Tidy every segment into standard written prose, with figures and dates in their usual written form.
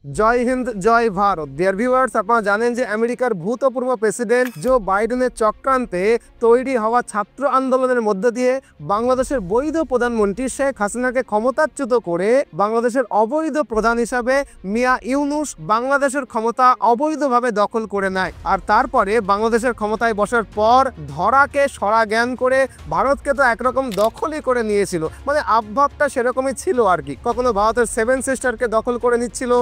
জয় হিন্দ জয় Bharat. Dear viewers, আপনারা জানেন যে আমেরিকার ভূতপূর্ব প্রেসিডেন্ট জো বাইডেনের চক্রান্তে তৈরি হওয়া ছাত্র আন্দোলনের মধ্য দিয়ে বাংলাদেশের বৈধ প্রধানমন্ত্রী শেখ হাসিনাকে ক্ষমতাচ্যুত করে বাংলাদেশের অবৈধ প্রধান হিসাবে মিয়া ইউনুস বাংলাদেশের ক্ষমতা অবৈধভাবে দখল করে নেয়। আর তারপরে বাংলাদেশের ক্ষমতায় বসার পর ধরাকে সরা জ্ঞান করে ভারতকে তো একরকম দখলই করে নিয়েছিল, মানে আবভাবটা সেরকমই ছিল আর কি। কখনো ভারতের সেভেন সিস্টারকে দখল করে নিচ্ছিল,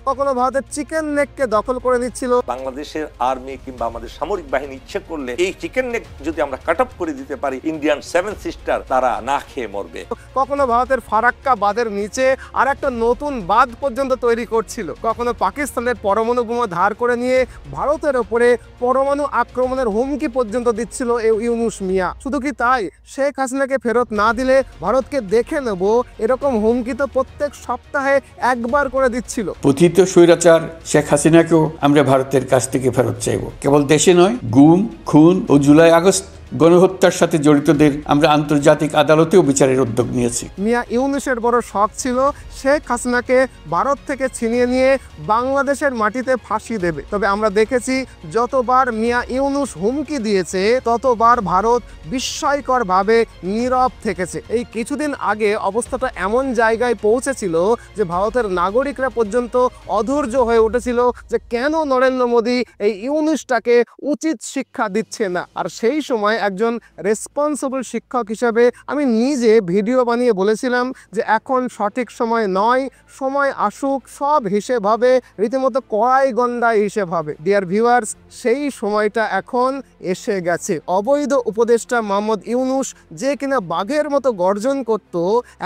কখনো ভারতের চিকেন নেককে দখল করে নিচ্ছিল। বাংলাদেশের আর্মি কিংবা আমাদের সামরিক বাহিনী ইচ্ছে করলে এই চিকেন নেক যদি আমরা কাট অফ করে দিতে পারি, ইন্ডিয়ান সেভেন সিস্টার তারা না খেয়ে মরবে। কখনো ভারতের ফারাক্কা বাঁধের নিচে আর একটা নতুন বাঁধ পর্যন্ত তৈরি করছিল। কখনো পাকিস্তানের পরমাণু বোমা ধার করে নিয়ে ভারতের ওপরে পরমাণু আক্রমণের হুমকি পর্যন্ত দিচ্ছিল ইউনুস মিয়া। শুধু কি তাই, শেখ হাসিনাকে ফেরত না দিলে ভারতকে দেখে নেব এরকম হুমকি তো প্রত্যেক সপ্তাহে একবার করে দিচ্ছিল। পতিত স্বৈরাচার শেখ হাসিনাকেও আমরা ভারতের কাছ থেকে ফেরত চাইব। কেবল দেশে নয়, গুম, খুন ও জুলাই আগস্ট গণহত্যার সাথে জড়িতদের আমরা আন্তর্জাতিক আদালতেও বিচারের উদ্যোগ নিয়েছি। মিয়া ইউনুসের বড় শখ ছিল শেখ হাসিনাকে ভারত থেকে ছিনিয়ে নিয়ে বাংলাদেশের মাটিতে ফাঁসি দেবে। তবে আমরা দেখেছি যতবার মিয়া ইউনুস হুমকি দিয়েছে ততবার ভারত বিস্ময়করভাবে নীরব থেকেছে। এই কিছুদিন আগে অবস্থাটা এমন জায়গায় পৌঁছেছিল যে ভারতের নাগরিকরা পর্যন্ত অধৈর্য হয়ে উঠেছিল যে কেন নরেন্দ্র মোদী এই ইউনুসটাকে উচিত শিক্ষা দিচ্ছে না। আর সেই সময় একজন রেসপন্সিবল শিক্ষক হিসাবে আমি নিজে ভিডিও বানিয়ে বলেছিলাম যে এখন সঠিক সময় নয়, সময় আসুক, সব হিসেব হবে, রীতিমতো কড়াই গন্ডায় হিসেব হবে। ডিয়ার ভিউয়ার্স, সেই সময়টা এখন এসে গেছে। অবৈধ উপদেষ্টা মোহাম্মদ ইউনুস, যে কিনা বাঘের মতো গর্জন করত,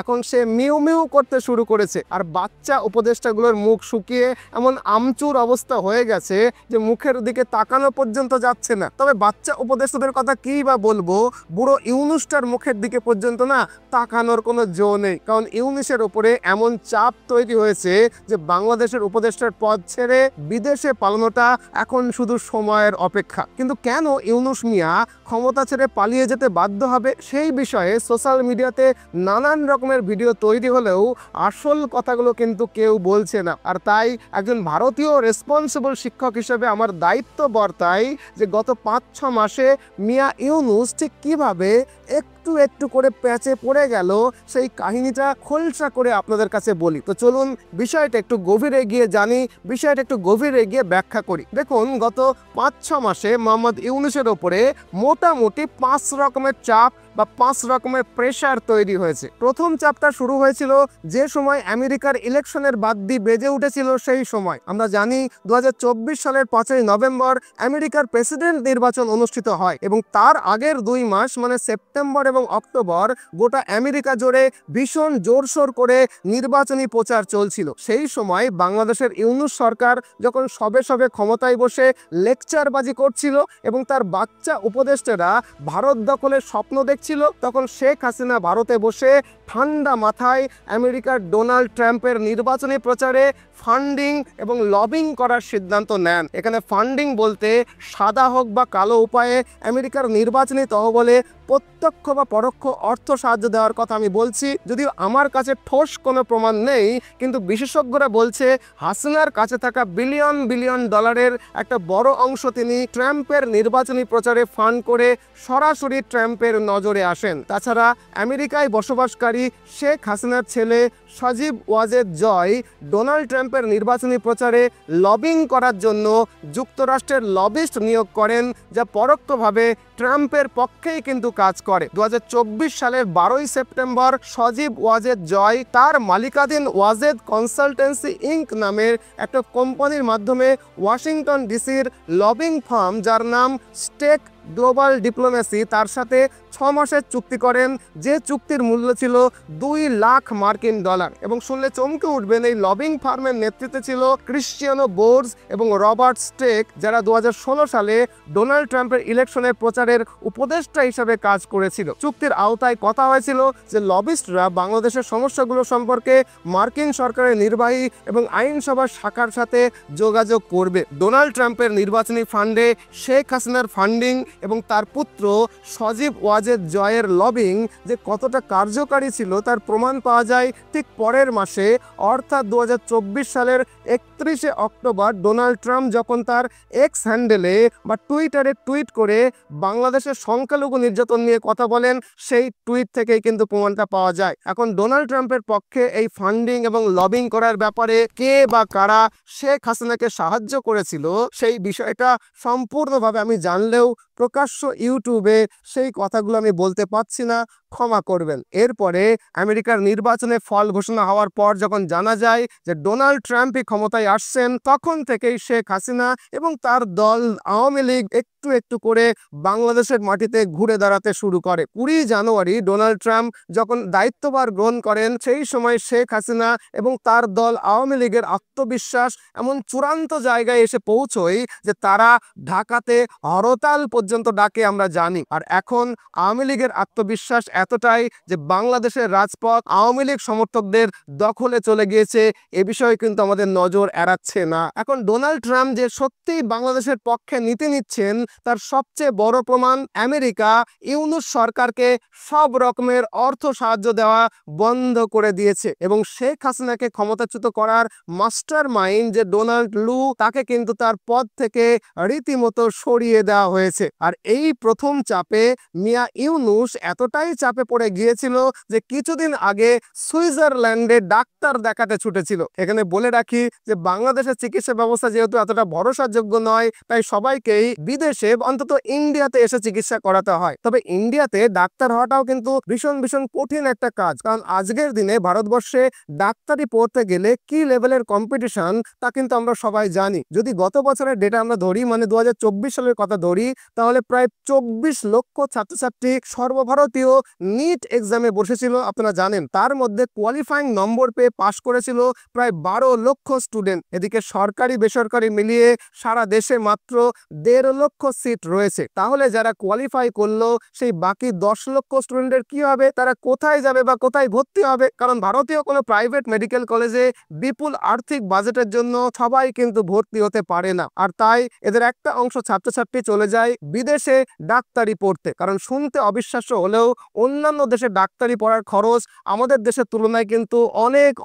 এখন সে মিউ মিউ করতে শুরু করেছে। আর বাচ্চা উপদেষ্টাগুলোর মুখ শুকিয়ে এমন আমচুর অবস্থা হয়ে গেছে যে মুখের দিকে তাকানো পর্যন্ত যাচ্ছে না। তবে বাচ্চা উপদেষ্টাদের কথা কি বা বলবো, বুড়ো ইউনুসটার মুখের দিকে পর্যন্ত না তাকানোর কোনো জো নেই। কারণ ইউনুসের উপরে এমন চাপ তৈরি হয়েছে যে বাংলাদেশের উপদেষ্টার পদ ছেড়ে বিদেশে পালানোটা এখন শুধু সময়ের অপেক্ষা। কিন্তু কেন ইউনুস মিয়া ক্ষমতা ছেড়ে পালিয়ে যেতে বাধ্য হবে, সেই বিষয়ে সোশ্যাল মিডিয়াতে নানান রকমের ভিডিও তৈরি হলেও আসল কথাগুলো কিন্তু কেউ বলছে না। আর তাই একজন ভারতীয় রেসপন্সিবল শিক্ষক হিসেবে আমার দায়িত্ব বর্তায় যে গত 5-6 মাসে মিয়া ইউনুস ঠিক কিভাবে একটু একটু করে প্যাচে পড়ে গেল সেই কাহিনীটা খোলসা করে আপনাদের কাছে বলি। তো চলুন বিষয়টা একটু গভীরে গিয়ে জানি, বিষয়টা একটু গভীরে গিয়ে ব্যাখ্যা করি। দেখুন, গত 5-6 মাসে মোহাম্মদ ইউনুসের ওপরে মোটামুটি 5 রকমের চাপ বা 5 রকমের প্রেশার তৈরি হয়েছে। প্রথম চাপটা শুরু হয়েছিল যে সময় আমেরিকার ইলেকশনের বাদ্যি বেজে উঠেছিল। সেই সময় আমরা জানি 2024 সালের 5ই নভেম্বর আমেরিকার প্রেসিডেন্ট নির্বাচন অনুষ্ঠিত হয় এবং তার আগের 2 মাস মানে সেপ্টেম্বর এবং অক্টোবর গোটা আমেরিকা জুড়ে ভীষণ জোরসোর করে নির্বাচনী প্রচার চলছিল। সেই সময় বাংলাদেশের ইউনুস সরকার যখন সবে সবে ক্ষমতায় বসে লেকচারবাজি করছিল এবং তার বাচ্চা উপদেষ্টারা ভারত দখলের স্বপ্ন দেখছিল, তখন শেখ হাসিনা ভারতে বসে ঠান্ডা মাথায় আমেরিকার ডোনাল্ড ট্রাম্পের নির্বাচনী প্রচারে ফান্ডিং এবং লবিং করার সিদ্ধান্ত নেন। এখানে ফান্ডিং বলতে সাদা হোক বা কালো উপায়ে আমেরিকার নির্বাচনী তহবিলে প্রত্যক্ষ বা পরোক্ষ অর্থ সাহায্য দেওয়ার কথা আমি বলছি। যদিও আমার কাছে ঠোস কোনো প্রমাণ নেই, কিন্তু বিশেষজ্ঞরা বলছে হাসিনার কাছে থাকা বিলিয়ন বিলিয়ন ডলারের একটা বড় অংশ তিনি ট্রাম্পের নির্বাচনী প্রচারে ফান্ড করে সরাসরি ট্রাম্পের নজরে আসেন। তাছাড়া আমেরিকায় বসবাসকারী শেখ হাসিনার ছেলে সজীব ওয়াজেদ জয় ডোনাল্ড ট্রাম্পের নির্বাচনী প্রচারে লবিং করার জন্য যুক্তরাষ্ট্রের লবিস্ট নিয়োগ করেন, যা পরোক্ষভাবে ট্রাম্পের পক্ষেই কিন্তু কাজ করে। 2024 সালের 12ই সেপ্টেম্বর সজীব ওয়াজেদ জয় তার মালিকাধীন ওয়াজেদ কনসালটেন্সি ইনক নামের একটা কোম্পানির মাধ্যমে ওয়াশিংটন ডিসির লবিং ফার্ম, যার নাম স্টেক গ্লোবাল ডিপ্লোমেসি, তার সাথে 6 মাসের চুক্তি করেন, যে চুক্তির মূল্য ছিল $2 লাখ এবং শুনলে চমকে উঠবেন, এই লবিং ফার্মের নেতৃত্বে ছিল ক্রিশ্চিয়ানো বোর্স এবং রবার্ট স্টেক, যারা 2016 সালে ডোনাল্ড ট্রাম্পের ইলেকশনের প্রচারের উপদেষ্টা হিসেবে কাজ করেছিল। চুক্তির আওতায় কথা হয়েছিল যে লবিস্টরা বাংলাদেশের সমস্যাগুলো সম্পর্কে মার্কিন সরকারের নির্বাহী এবং আইনসভার শাখার সাথে যোগাযোগ করবে। ডোনাল্ড ট্রাম্পের নির্বাচনী ফান্ডে শেখ হাসিনার ফান্ডিং এবং তার পুত্র সজীব ওয়াজেদ জয়ের লবিং যে কতটা কার্যকারী ছিল তার প্রমাণ পাওয়া যায় ঠিক পরের মাসে, অর্থাৎ 2024 সালের 31শে অক্টোবর ডোনাল্ড ট্রাম্প যখন তার এক্স হ্যান্ডেলে বা টুইটারে টুইট করে বাংলাদেশের সংখ্যালঘু নির্যাতন নিয়ে কথা বলেন, সেই টুইট থেকেই কিন্তু প্রমাণটা পাওয়া যায়। এখন ডোনাল্ড ট্রাম্পের পক্ষে এই ফান্ডিং এবং লবিং করার ব্যাপারে কে বা কারা শেখ হাসিনাকে সাহায্য করেছিল সেই বিষয়টা সম্পূর্ণভাবে আমি জানলেও প্রকাশ্য ইউটিউবে সেই কথাগুলো আমি বলতে পারছি না, ক্ষমা করবেন। এরপরে আমেরিকার নির্বাচনে ফল ঘোষণা হওয়ার পর যখন জানা যায় যে ডোনাল্ড ট্রাম্পই ক্ষমতায় আসছেন, তখন থেকেই শেখ হাসিনা এবং তার দল আওয়ামী লীগ একটু একটু করে বাংলাদেশের মাটিতে ঘুরে দাঁড়াতে শুরু করে। 20 জানুয়ারি ডোনাল্ড ট্রাম্প যখন দায়িত্বভার গ্রহণ করেন, সেই সময় শেখ হাসিনা এবং তার দল আওয়ামী লীগের আত্মবিশ্বাস এমন চূড়ান্ত জায়গায় এসে পৌঁছয় যে তারা ঢাকাতে হরতাল পর্যন্ত ডাকে আমরা জানি। আর এখন আওয়ামী লীগের আত্মবিশ্বাস এতটাই যে বাংলাদেশের রাজপথ আওয়ামী লীগ সমর্থকদের দখলে চলে গিয়েছে, এ বিষয়ে কিন্তু আমাদের নজর এড়াচ্ছে না। এখন ডোনাল্ড ট্রাম্প যে সত্যিই বাংলাদেশের পক্ষে নীতি নিচ্ছেন তার সবচেয়ে বড় প্রমাণ আমেরিকা ইউনূস সরকারকে সব রকমের অর্থ সাহায্য দেওয়া বন্ধ করে দিয়েছে এবং শেখ হাসিনাকে ক্ষমতাচ্যুত করার মাস্টার মাইন্ড যে ডোনাল্ড লু, তাকে কিন্তু তার পদ থেকে রীতিমতো সরিয়ে দেওয়া হয়েছে। আর এই প্রথম চাপে মিয়া ইউনূস এতটাই চাপে পড়ে গিয়েছিল যে কিছুদিন আগে সুইজারল্যান্ডে ডাক্তার দেখাতে ছুটেছিল। এখানে বলে রাখি যে বাংলাদেশের চিকিৎসা ব্যবস্থা যেহেতু এতটা ভরসাযোগ্য নয়, তাই সবাইকেই বিদেশে অন্তত ইন্ডিয়াতে এসে চিকিৎসা করাতে হয়। তবে ইন্ডিয়াতে ডাক্তার হওয়াটাও কিন্তু ভীষণ ভীষণ কঠিন একটা কাজ, কারণ আজকের দিনে ভারতবর্ষে ডাক্তারি পড়তে গেলে কি লেভেলের কম্পিটিশন তা কিন্তু আমরা সবাই জানি। যদি গত বছরের ডেটা আমরা ধরি, মানে 2024 সালের কথা ধরি, তাহলে প্রায় 24 লক্ষ ছাত্রছাত্রী সর্বভারতীয় নিট এক্সামে বসেছিল। আপনারা জানেন তার মধ্যে কোয়ালিফাইং নম্বর পেয়ে পাশ করেছিল প্রায় 12 লক্ষ স্টুডেন্ট। এদিকে সরকারি বেসরকারি মিলিয়ে সারা দেশে মাত্র 1.5 লক্ষ সিট রয়েছে। তাহলে যারা কোয়ালিফাই করলো সেই বাকি 10 লক্ষ স্টুডেন্টের কি হবে? তারা কোথায় যাবে বা কোথায় ভর্তি হবে? কারণ ভারতীয় কোনো প্রাইভেট মেডিকেল কলেজে বিপুল আর্থিক বাজেটের জন্য সবাই কিন্তু ভর্তি হতে পারে না। আর তাই এদের একটা অংশ ছাত্রছাত্রী চলে যায় বিদেশে ডাক্তারি পড়তে। কারণ শুনতে অবিশ্বাস্য হলেও অন্যান্য দেশে ডাক্তারি পড়ার খরচ আমাদের দেশের তুলনায় কিন্তু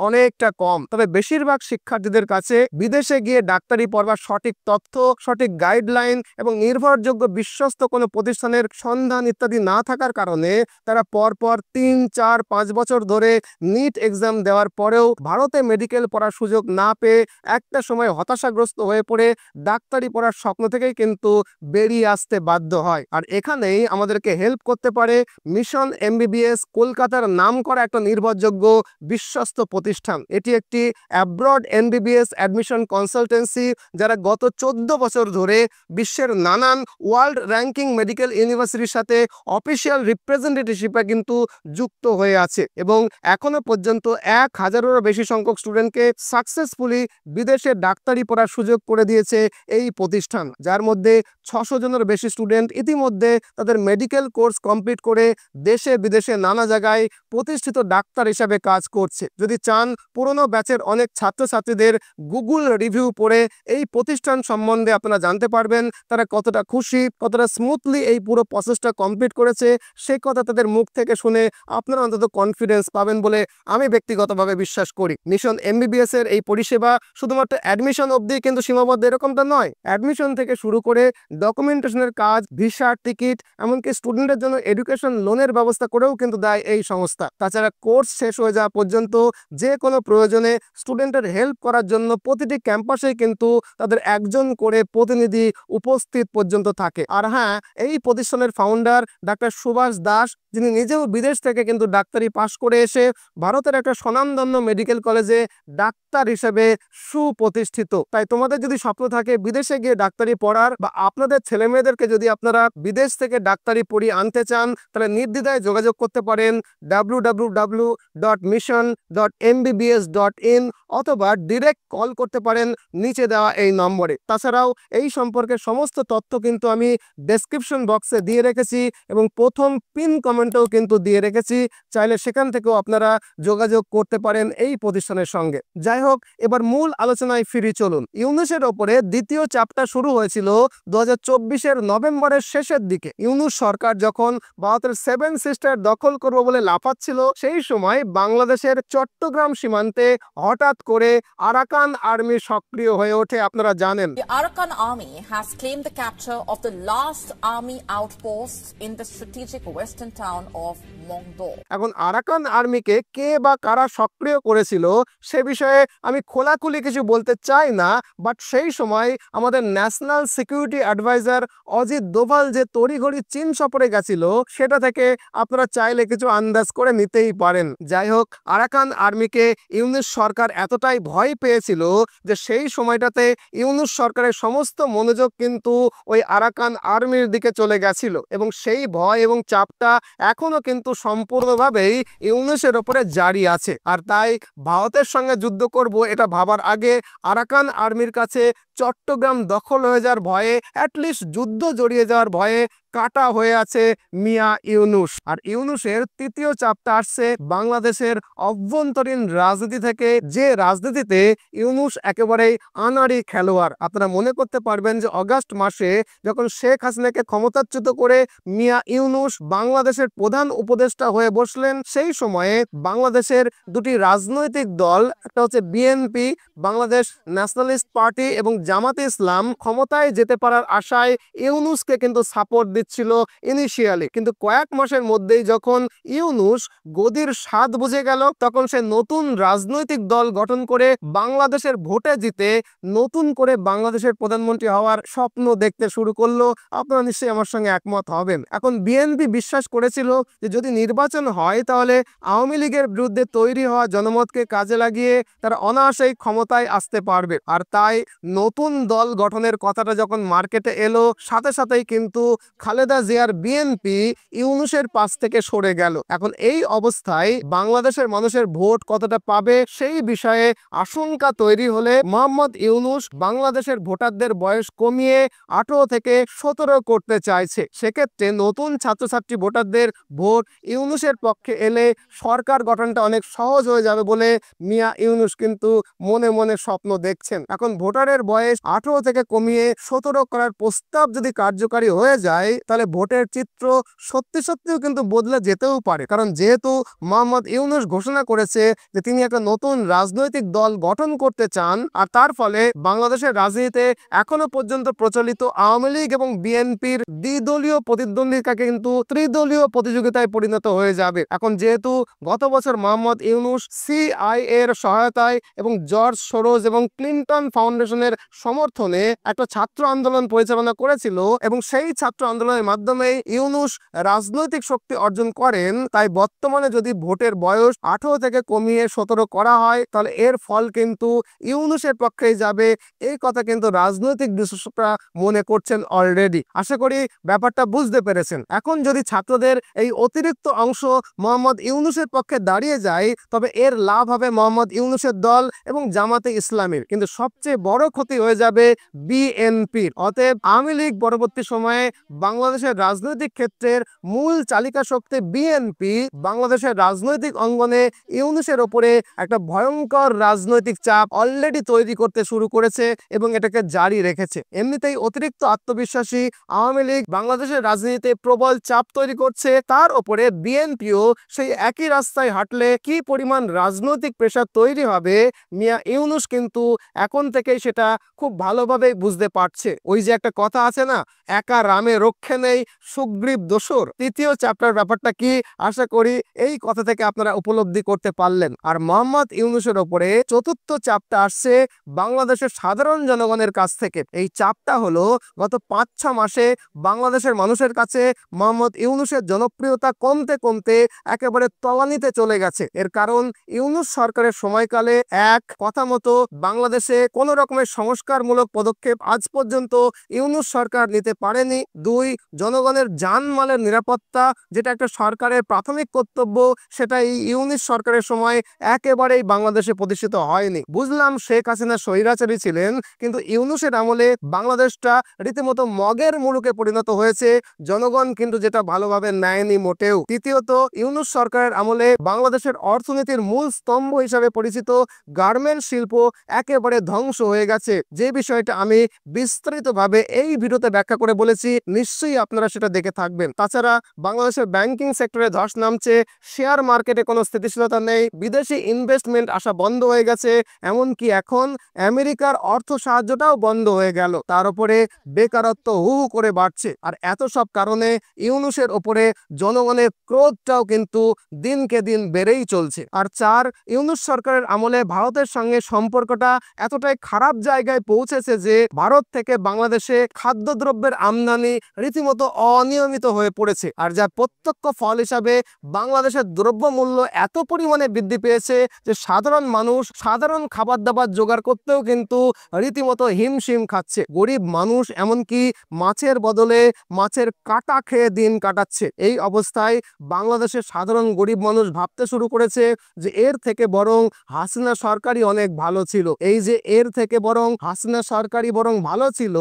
অনেকটা কম। তবে বেশিরভাগ শিক্ষার্থীদের কাছে বিদেশে গিয়ে ডাক্তারি পড়বার সঠিক তথ্য, সঠিক গাইডলাইন এবং নির্ভরযোগ্য বিশ্বস্ত কোনো প্রতিষ্ঠানের সন্ধান ইত্যাদি না থাকার কারণে তারা পরপর 3, 4, 5 বছর ধরে নিট এক্সাম দেওয়ার পরেও ভারতে মেডিকেল পড়ার সুযোগ না পেয়ে একটা সময় হতাশাগ্রস্ত হয়ে পড়ে ডাক্তারি পড়ার স্বপ্ন থেকেই কিন্তু বেরিয়ে আসতে বাধ্য হয়। আর এখানেই আমাদেরকে হেল্প করতে পারে মিশন এমবিবিএস, কলকাতার নামকরা একটা নির্ভরযোগ্য বিশ্বস্ত প্রতিষ্ঠান। এটি একটি অ্যাব্রড এমবিবিএস অ্যাডমিশন কনসালটেন্সি, যারা গত 14 বছর ধরে বিশ্বের নানান ওয়ার্ল্ড র্যাঙ্কিং মেডিকেল ইউনিভার্সিটির সাথে অফিসিয়াল রিপ্রেজেন্টেটিভশিপে কিন্তু যুক্ত হয়ে আছে এবং এখনো পর্যন্ত 1000-এরও বেশি সংখ্যক স্টুডেন্টকে সাকসেসফুলি বিদেশে ডাক্তারি পড়ার সুযোগ করে দিয়েছে এই প্রতিষ্ঠান, যার মধ্যে 600 জনের বেশি স্টুডেন্ট ইতিমধ্যে তাদের মেডিকেল কোর্স কমপ্লিট করে দেশে বিদেশে নানা জায়গায় প্রতিষ্ঠিত ডাক্তার হিসাবে কাজ করছে। যদি চান পুরনো ব্যাচের অনেক ছাত্রছাত্রীদের গুগল রিভিউ পড়ে এই প্রতিষ্ঠান সম্বন্ধে আপনারা জানতে পারবেন তারা কতটা খুশি, কতটা স্মুথলি এই পুরো প্রসেসটা কমপ্লিট করেছে। সেই কথা তাদের মুখ থেকে শুনে আপনারা অন্তত কনফিডেন্স পাবেন বলে আমি ব্যক্তিগতভাবে বিশ্বাস করি। মিশন এমবিবিএস এর এই পরিষেবা শুধুমাত্র অ্যাডমিশন অবধি কিন্তু সীমাবদ্ধ এরকমটা নয়। অ্যাডমিশন থেকে শুরু করে ডকুমেন্টেশনের কাজ, ভিসা, টিকিট, এমনকি স্টুডেন্টের জন্য এডুকেশন লোনের ব্যবস্থা করেও কিন্তু দেয় এই সংস্থা। তাছাড়া কোর্স শেষ হয়ে যাওয়া পর্যন্ত যে কোনো প্রয়োজনে স্টুডেন্টের হেল্প করার জন্য প্রতিটি ক্যাম্পাসেই কিন্তু তাদের একজন করে প্রতিনিধি উপস্থিত পর্যন্ত থাকে। আর হ্যাঁ, এই প্রতিষ্ঠানের ফাউন্ডার ডাক্তার সুভাষ দাস, যিনি নিজেও বিদেশ থেকে কিন্তু ডাক্তারি পাশ করে এসে ভারতের একটা স্বনামধন্য মেডিকেল কলেজে ডাক্তার হিসেবে সুপ্রতিষ্ঠিত। তাই তোমাদের যদি স্বপ্ন থাকে বিদেশে গিয়ে ডাক্তারি পড়ার বা আপনাদের ছেলে মেয়েদেরকে যদি আপনারা বিদেশ থেকে ডাক্তারি পড়িয়ে আনতে চান, তাহলে নির্দ্বিধায় যোগাযোগ করতে পারেন www.mission.mbbs.in অথবা ডিরেক্ট কল করতে পারেন নিচে দেওয়া এই নম্বরে। তাছাড়াও এই সম্পর্কে সমস্ত তথ্য কিন্তু আমি ডেসক্রিপশন বক্সে দিয়ে রেখেছি এবং প্রথম পিন কমেন্টেও কিন্তু দিয়ে রেখেছি, চাইলে সেখান থেকেও আপনারা যোগাযোগ করতে পারেন এই প্রতিষ্ঠানের সঙ্গে। যাই হোক, এবার মূল আলোচনায় ফিরে চলুন। ইউনূসের ওপরে দ্বিতীয় চাপটা শুরু হয়েছিল 2024-এর নভেম্বরের শেষের দিকে। ইউনূস সরকার যখন ভারতের 7 সিস্টার দখল করব বলে লাফাচ্ছিল, সেই সময় বাংলাদেশের চট্টগ্রাম সীমান্তে হঠাৎ করে আরাকান আর্মি সক্রিয় হয়ে ওঠে। আপনারা জানেন The Arakan Army has claimed the capture of the last army outpost in the strategic western town of Mongdo. এখন আরাকান আর্মিকে কে বা কারা সক্রিয় করেছিল সে বিষয়ে আমি খোলাখুলি কিছু বলতে চাই না, বাট সেই সময় আমাদের national security adviser Ajit Doval যে তড়িঘড়ি চীন সফরে গেছিল, সেটা থেকে আপনারা চাইলে কিছু আন্দাজ করে নিতেই পারেন। যাই হোক, আরাকান আর্মিকে ইউনূস সরকার এতটাই ভয় পেয়েছিল যে সেই সময়টাতে ইউনূস সরকারের সমস্ত মনোযোগ কিন্তু ওই আরাকান আর্মির দিকে চলে গেছিল এবং সেই ভয় এবং চাপটা এখনো কিন্তু সম্পূর্ণভাবেই ইউনূসের ওপরে জারি আছে। আর তাই ভারতের সঙ্গে যুদ্ধ করব এটা ভাবার আগে আরাকান আর্মির কাছে চট্টগ্রাম দখল হয়ে যাওয়ার ভয়ে, অ্যাটলিস্ট যুদ্ধ জড়িয়ে যাওয়ার ভয়ে কাটা হয়ে আছে মিয়া ইউনূস। আর ইউনূসের তৃতীয় চাপটা আসছে বাংলাদেশের অভ্যন্তরীণ রাজনীতি থেকে, যে রাজনীতিতে ইউনূস একেবারেই আনাড়ি খেলোয়াড়। আপনারা মনে করতে পারবেন যে অগাস্ট মাসে যখন শেখ হাসিনাকে ক্ষমতাচ্যুত করে মিয়া ইউনূস বাংলাদেশের প্রধান উপদেষ্টা হয়ে বসলেন, সেই সময়ে বাংলাদেশের দুটি রাজনৈতিক দল, একটা হচ্ছে বিএনপি বাংলাদেশ ন্যাশনালিস্ট পার্টি এবং জামাতে ইসলাম, ক্ষমতায় যেতে পারার আশায় ইউনূসকে কিন্তু সাপোর্ট দিচ্ছিল ইনিশিয়ালি। কিন্তু কয়েক মাসের মধ্যেই যখন ইউনূস গদির স্বাদ বুঝে গেল, তখন সে নতুন রাজনৈতিক দল গঠন করে বাংলাদেশের ভোটে জিতে নতুন করে বাংলাদেশের প্রধানমন্ত্রী হওয়ার স্বপ্ন দেখতে শুরু করলো। আপনারা নিশ্চয়ই আমার সঙ্গে একমত হবেন। এখন বিএনপি বিশ্বাস করেছিল যে যদি নির্বাচন হয় তাহলে আওয়ামী লীগের বিরুদ্ধে তৈরি হওয়া জনমতকে কাজে লাগিয়ে তারা অনায়াসেই ক্ষমতায় আসতে পারবে। আর তাই নতুন দল গঠনের কথাটা যখন মার্কেটে এলো, সাথে সাথেই কিন্তু খালেদা জিয়ার বিএনপি ইউনূসের পাশ থেকে সরে গেল। এখন এই অবস্থায় বাংলাদেশের মানুষের ভোট কতটা পাবে সেই বিষয়ে আশঙ্কা তৈরি হলে মোহাম্মদ ইউনূস বাংলাদেশের ভোটারদের বয়স কমিয়ে 18 থেকে 17 করতে চাইছে। সেক্ষেত্রে নতুন ছাত্রছাত্রী ভোটারদের ভোট ইউনূসের পক্ষে এলে সরকার গঠনটা অনেক সহজ হয়ে যাবে বলে মিয়া ইউনূস কিন্তু মনে মনে স্বপ্ন দেখছেন। এখন ভোটারের বয়স 18 থেকে কমিয়ে 17 করার প্রস্তাব যদি কার্যকারী হয়ে যায়, তাহলে ভোটের চিত্র সত্যি সত্যিও কিন্তু বদলে যেতেও পারে। কারণ যেহেতু মোহাম্মদ ইউনূস ঘোষণা করেছে যে তিনি একটা নতুন রাজনৈতিক দল গঠন করতে চান, আর তার ফলে বাংলাদেশের রাজনীতিতে এখনো পর্যন্ত প্রচলিত আওয়ামী লীগ এবং বিএনপির দ্বিদলীয় প্রতিদ্বন্দ্বিতাকে কিন্তু ত্রিদলীয় প্রতিযোগিতায় পরিণত হয়ে যাবে। এখন যেহেতু গত বছর মোহাম্মদ ইউনূস সিআইএ এর সহায়তায় এবং জর্জ সোরোজ এবং ক্লিন্টন ফাউন্ডেশনের সমর্থনে একটা ছাত্র আন্দোলন পরিচালনা করেছিল এবং সেই ছাত্র আন্দোলনের মাধ্যমে ইউনূস রাজনৈতিক শক্তি অর্জন করেন, তাই বর্তমানে যদি ভোটের বয়স 18 থেকে কমিয়ে 17 করা হয় তাহলে এর ফল কিন্তু ইউনূসের পক্ষেই যাবে। এই কথা কিন্তু রাজনৈতিক বিশেষজ্ঞরা মনে করছেন অলরেডি। আশা করি ব্যাপারটা বুঝতে পেরেছেন। এখন যদি ছাত্রদের এই অতিরিক্ত অংশ মোহাম্মদ ইউনূসের পক্ষে দাঁড়িয়ে যায়, তবে এর লাভ হবে মোহাম্মদ ইউনূসের দল এবং জামাতে ইসলামের, কিন্তু সবচেয়ে বড় ক্ষতি হয়ে যাবে বিএনপির। অতএব আওয়ামী লীগ পরবর্তী সময়ে বাংলাদেশের রাজনৈতিক ক্ষেত্রের মূল চালিকা শক্তি বিএনপি বাংলাদেশের রাজনৈতিক অঙ্গনে ইউনূসের ওপরে একটা ভয়ঙ্কর রাজনৈতিক চাপ অলরেডি তৈরি করতে শুরু করেছে এবং এটাকে জারি রেখেছে। এমনিতেই অতিরিক্ত আত্মবিশ্বাসী আওয়ামী লীগ বাংলাদেশের রাজনীতিতে প্রবল চাপ তৈরি করছে, তার ওপরে বিএনপিও সেই একই রাস্তায় হাঁটলে কি পরিমাণ রাজনৈতিক প্রেশার তৈরি হবে মিয়া ইউনূস কিন্তু এখন থেকেই সেটা খুব ভালোভাবে বুঝতে পারছে। ওই যে একটা কথা আছে না, একা রামে রক্ষে নেই সুগ্রীব দোসর। তৃতীয় চ্যাপ্টার ব্যাপারটা কি, আশা করি এই কথা থেকে আপনারা উপলব্ধি করতে পারলেন। আর মোহাম্মদ ইউনূসের ওপরে চতুর্থ চাপটা আসছে বাংলাদেশের সাধারণ জনগণের কাছ থেকে। এই চাপটা হলো গত 5-6 মাসে বাংলাদেশের মানুষের কাছে মোহাম্মদ ইউনূসের জনপ্রিয়তা কমতে কমতে একেবারে তলানিতে চলে গেছে। এর কারণ ইউনূস সরকারের সময়কালে এক কথা মতো বাংলাদেশে কোন রকমের সংস্কারমূলক পদক্ষেপ আজ পর্যন্ত ইউনূস সরকার নিতে পারেনি। 2, জনগণের জানমালের নিরাপত্তা, যেটা একটা সরকারের প্রাথমিক কর্তব্য, সেটা এই ইউনিশ সরকারের সময় একেবারেই বাংলাদেশে প্রতিষ্ঠিত হয়নি। বুঝলাম শেখ হাসিনা স্বৈরাচারী ছিলেন, কিন্তু ইউনুসের আমলে বাংলাদেশটা রীতিমতো মগের মুলুকে পরিণত হয়েছে। জনগণ কিন্তু যেটা ভালোভাবে নেয়নি মোটেও। তৃতীয়ত, ইউনুস সরকারের আমলে বাংলাদেশের অর্থনীতির মূল স্তম্ভ হিসাবে পরিচিত গার্মেন্ট শিল্প একেবারে ধ্বংস হয়ে গেছে, যে বিষয়টা আমি বিস্তারিতভাবে এই ভিডিওতে ব্যাখ্যা করে বলেছি। নিশ্চয়ই আপনারা সেটা দেখে থাকবেন। তাছাড়া বাংলাদেশের ব্যাংকিং সেক্টরে ধস নামছে, শেয়ার মার্কেটে কোনো স্থিতিশীলতা নেই, বিদেশি ইনভেস্টমেন্ট আসা বন্ধ হয়ে গেছে, এমনকি এখন আমেরিকার অর্থ সাহায্যটাও বন্ধ হয়ে গেল। তার উপরে বেকারত্ব হু হু করে বাড়ছে। আর এত সব কারণে ইউনুসের ওপরে জনগণের ক্রোধটাও কিন্তু দিনকে দিন বেড়েই চলছে। আর 4, ইউনুস সরকারের আমলে ভারতের সঙ্গে সম্পর্কটা এতটাই খারাপ জায়গায় পৌঁছেছে যে ভারত থেকে বাংলাদেশে খাদ্যদ্রব্যের আমদানি রীতিমতো অনিয়মিত হয়ে পড়েছে। আর যার প্রত্যক্ষ ফল হিসাবে বাংলাদেশের দ্রব্যমূল্য এত পরিমাণে বৃদ্ধি পেয়েছে যে সাধারণ মানুষ সাধারণ খাবার দাবার জোগাড় করতেও কিন্তু রীতিমতো হিমশিম খাচ্ছে। গরিব মানুষ এমনকি মাছের বদলে মাছের কাটা খেয়ে দিন কাটাচ্ছে। এই অবস্থায় বাংলাদেশের সাধারণ গরিব মানুষ ভাবতে শুরু করেছে যে এর থেকে বরং হাসিনা সরকারই অনেক ভালো ছিল। এই যে এর থেকে বরং হাসিনা সরকারই বরং ভালো ছিল,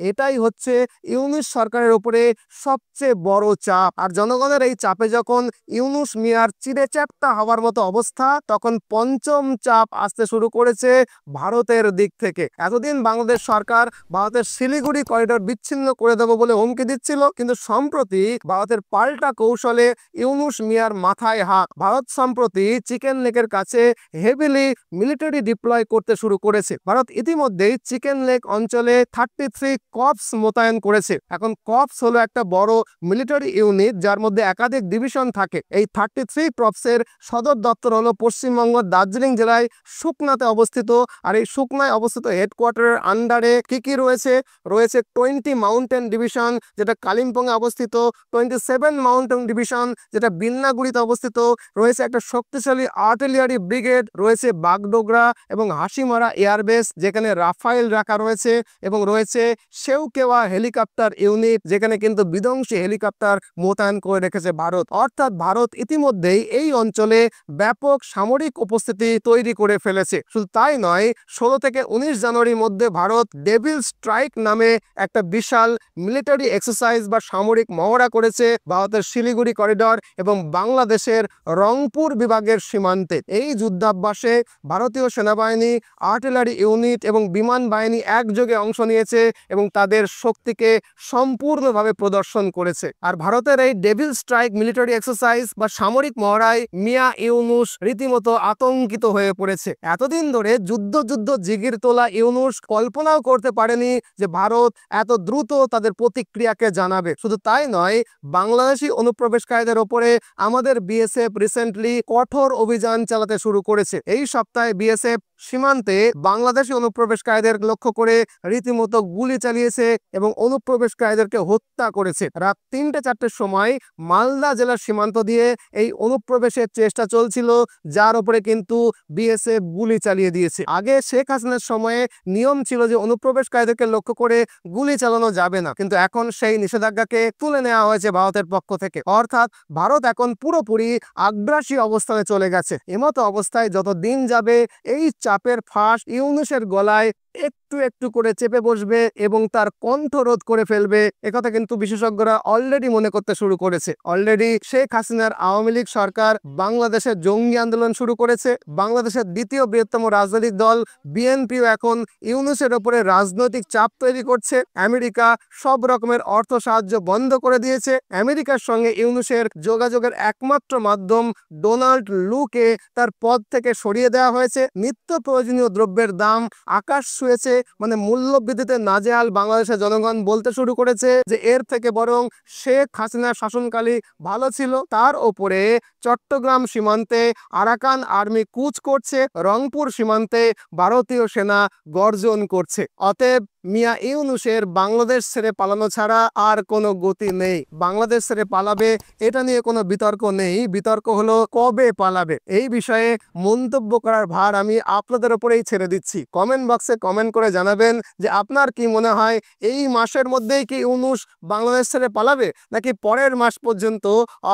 এটাই হচ্ছে ইউনুস সরকারের উপরে সবচেয়ে বড় চাপ। আর জনগণের এই চাপে যখন ইউনুস মিয়ার চিড়ে চ্যাপ্টা হওয়ার মতো অবস্থা, তখন পঞ্চম চাপ আসতে শুরু করেছে ভারতের দিক থেকে। এতদিন বাংলাদেশ সরকার ভারতের শিলিগুড়ি করিডোর বিচ্ছিন্ন করে দেবো বলে হুমকি দিচ্ছিল, কিন্তু সম্প্রতি ভারতের পাল্টা কৌশলে ইউনুস মিয়ার মাথায় হাত। ভারত সম্প্রতি চিকেন লেকের কাছে হেভিলি মিলিটারি ডিপ্লয় করতে শুরু করেছে। ভারত ইতিমধ্যেই চিকেন লেক অঞ্চলে 33 কর্পস মোতায়েন করেছে। এখন কর্পস হলো একটা বড় মিলিটারি ইউনিট যার মধ্যে একাধিক ডিভিশন থাকে। এই 33 কর্পসের সদর দপ্তর হলো পশ্চিমবঙ্গ দার্জিলিং জেলায় সুকনাতে অবস্থিত। আর এই সুকনায় অবস্থিত হেডকোয়ার্টারের আন্ডারে কি রয়েছে? 20 মাউন্টেন ডিভিশন যেটা কালিম্পংয়ে অবস্থিত, 27 মাউন্টেন ডিভিশন যেটা বিন্নাগুড়িতে অবস্থিত, রয়েছে একটা শক্তিশালী আর্টিলারি ব্রিগেড, রয়েছে বাগডোগরা এবং হাসিমারা এয়ারবেস যেখানে রাফাইল রাখা রয়েছে, এবং রয়েছে সেউকেওয়া হেলিকপ্টার ইউনিট যেখানে কিন্তু বিধ্বংসী হেলিকপ্টার মোতায়েন করে রেখেছে ভারত। অর্থাৎ ভারত ইতিমধ্যেই এই অঞ্চলে ব্যাপক সামরিক উপস্থিতি তৈরি করে ফেলেছে। শুধু তাই নয়, 16 থেকে 19 জানুয়ারির মধ্যে ভারত ডেভিল স্ট্রাইক নামে একটা বিশাল মিলিটারি এক্সারসাইজ বা সামরিক মহড়া করেছে ভারতের শিলিগুড়ি করিডর এবং বাংলাদেশের রংপুর বিভাগের সীমান্তে। এই যুদ্ধাভ্যাসে ভারতীয় সেনাবাহিনী, আর্টিলারি ইউনিট এবং বিমান বাহিনী একযোগে অংশ নিয়েছে এবং তাদের শক্তিকে সম্পূর্ণভাবে প্রদর্শন করেছে। আর ভারতের এই ডেভিল স্ট্রাইক মিলিটারি এক্সারসাইজ বা সামরিক মহড়ায় মিয়া ইউনুস রীতিমতো আতঙ্কিত হয়ে পড়েছে। এতদিন ধরে যুদ্ধ জিগির তোলা ইউনুস কল্পনাও করতে পারেনি যে ভারত এত দ্রুত তাদের প্রতিক্রিয়াকে জানাবে। শুধু তাই নয়, বাংলাদেশি অনুপ্রবেশকারীদের ওপরে আমাদের বিএসএফ রিসেন্টলি কঠোর অভিযান চালাতে শুরু করেছে। এই সপ্তাহে বিএসএফ সীমান্তে বাংলাদেশি অনুপ্রবেশকারীদের লক্ষ্য করে রীতিমতো গুলি চালিয়েছে এবং অনুপ্রবেশকারীদেরকে হত্যা করেছে। রাত 3-4টের সময় মালদা জেলার সীমান্ত দিয়ে এই অনুপ্রবেশের চেষ্টা চলছিল, যার উপরে কিন্তু বিএসএফ গুলি চালিয়ে দিয়েছে। আগে শেখ হাসিনার সময়ে নিয়ম ছিল যে অনুপ্রবেশকারীদেরকে লক্ষ্য করে গুলি চালানো যাবে না, কিন্তু এখন সেই নিষেধাজ্ঞাকে তুলে নেওয়া হয়েছে ভারতের পক্ষ থেকে। অর্থাৎ ভারত এখন পুরোপুরি আগ্রাসী অবস্থানে চলে গেছে। এমতো অবস্থায় যত দিন যাবে এই চাপের ফাঁস ইউনুসের গলায় একটু একটু করে চেপে বসবে এবং তার কণ্ঠ রোধ করে ফেলবে। একথা কিন্তু বিশেষজ্ঞরা অলরেডি মনে করতে শুরু করেছে। অলরেডি শেখ হাসিনার আওয়ামী লীগ সরকার বাংলাদেশে জঙ্গি আন্দোলন শুরু করেছে। বাংলাদেশের দ্বিতীয় বৃহত্তম রাজনৈতিক দল বিএনপিও এখন ইউনুসের ওপরে রাজনৈতিক চাপ তৈরি করছে। আমেরিকা সব রকমের অর্থ সাহায্য বন্ধ করে দিয়েছে। আমেরিকার সঙ্গে ইউনুসের যোগাযোগের একমাত্র মাধ্যম ডোনাল্ড লুকে তার পদ থেকে সরিয়ে দেওয়া হয়েছে। নিত্য প্রয়োজনীয় দ্রব্যের দাম আকাশ ছুঁয়েছে, মানে মূল্যবৃদ্ধিতে নাজেহাল বাংলাদেশের জনগণ বলতে শুরু করেছে যে এর থেকে বরং শেখ হাসিনার শাসনকালে ভালো ছিল। তার ওপরে চট্টগ্রাম সীমান্তে আরাকান আর্মি কুচ করছে, রংপুর সীমান্তে ভারতীয় সেনা গর্জন করছে। অতএব মিয়া ইউনূসের বাংলাদেশ ছেড়ে পালানো ছাড়া আর কোনো গতি নেই। বাংলাদেশ ছেড়ে পালাবে এটা নিয়ে কোনো বিতর্ক নেই, বিতর্ক হলো কবে পালাবে। এই বিষয়ে মন্তব্য করার ভার আমি আপনাদের উপরেই ছেড়ে দিচ্ছি। কমেন্ট বক্সে কমেন্ট করে জানাবেন যে আপনার কি মনে হয় এই মাসের মধ্যেই কি ইউনূস বাংলাদেশ ছেড়ে পালাবে নাকি পরের মাস পর্যন্ত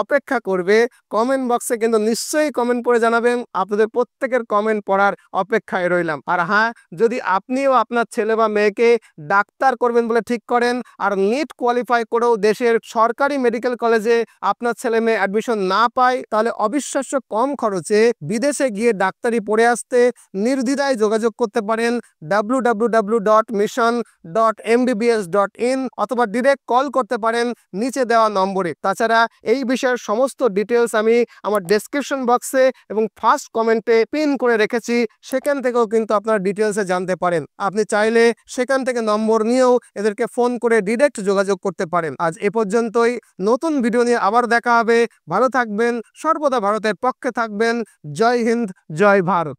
অপেক্ষা করবে। কমেন্ট বক্সে কিন্তু নিশ্চয়ই কমেন্ট করে জানাবেন। আপনাদের প্রত্যেকের কমেন্ট পড়ার অপেক্ষায় রইলাম। আর হ্যাঁ, যদি আপনিও আপনার ছেলে বা মেয়েকে ডাক্তার করবেন বলে ঠিক করেন আর নিট কোয়ালিফাই করেও দেশের সরকারি মেডিকেল কলেজে আপনার ছেলে মেয়ে অ্যাডমিশন না পায়, তাহলে অবিশ্বাস্য কম খরচে বিদেশে গিয়ে ডাক্তারি পড়ে আসতে নির্দ্বিধায় যোগাযোগ করতে পারেন www.mission.mbbs.in অথবা ডিরেক্ট কল করতে পারেন নিচে দেওয়া নম্বরে। তাছাড়া এই বিষয়ের সমস্ত ডিটেলস আমি আমার ডেসক্রিপশন বক্সে এবং ফার্স্ট কমেন্টে পিন করে রেখেছি, সেখান থেকেও কিন্তু আপনারা ডিটেলসে জানতে পারেন। আপনি চাইলে সেখান থেকে নম্বর নিয়েও এদেরকে ফোন করে ডিরেক্ট যোগাযোগ করতে পারেন। আজ এ পর্যন্তই, নতুন ভিডিও নিয়ে আবার দেখা হবে। ভালো থাকবেন, সর্বদা ভারতের পক্ষে থাকবেন। জয় হিন্দ, জয় ভারত।